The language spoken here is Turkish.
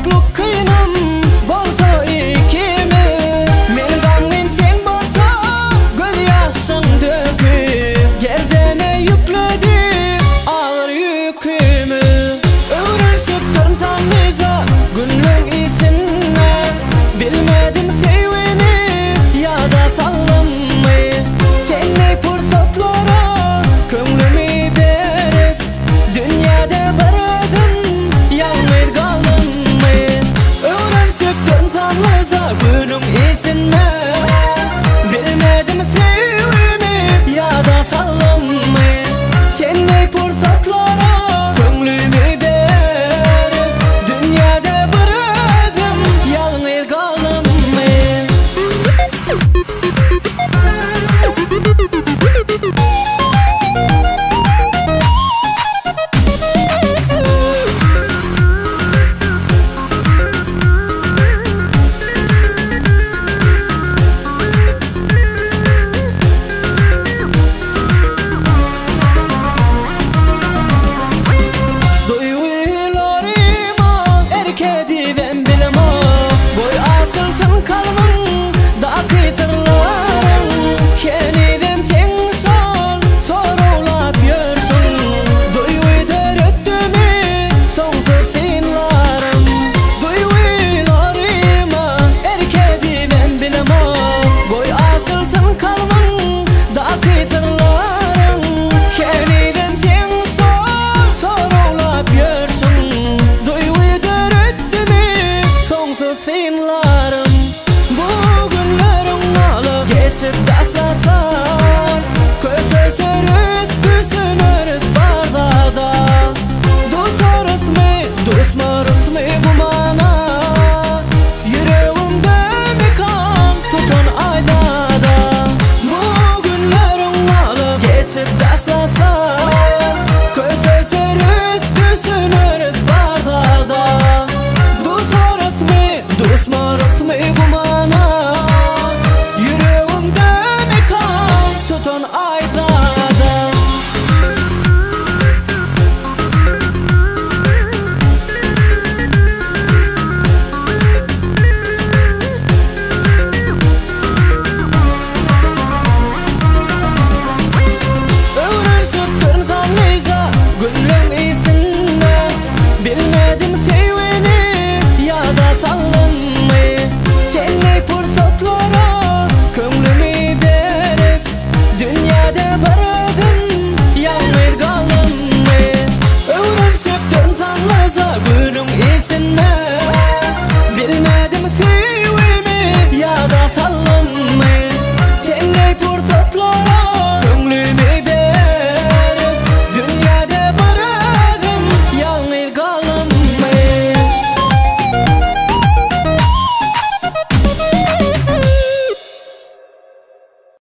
yokluk kıynım bolsa ikimi. Menin gangın sen bolsa göz yaşın döküp gerdeme yükledi ağır yükümü. Öğrensip durmsam niza günlüğün isinme, bilmedim sevini ya da fallanmayı. Seni fırsatlara köngülümü berip dünyada bir özüm yalnız kalınmayı. Öğrensip durmsam niza günlüğün isinme, bilmedim sevini ya da fallanmayı. Seni fırsatlara köngülümü berip dünyada bir özüm yalnız kalınmayı. Duygularıma erkediven bilema, boy asılsın kalbin daki sırların. Yeniden sen sorulap yörsün, duygular öttümü sonsuz sinlarım. Duygularıma erkediven bilema, boy asılsın kalbin daki sırların. Yeniden sen sorulap yörsün, duygular öttümü sonsuz sinlarım. Bu günlerim nalı geçip daslasan, köse sürüp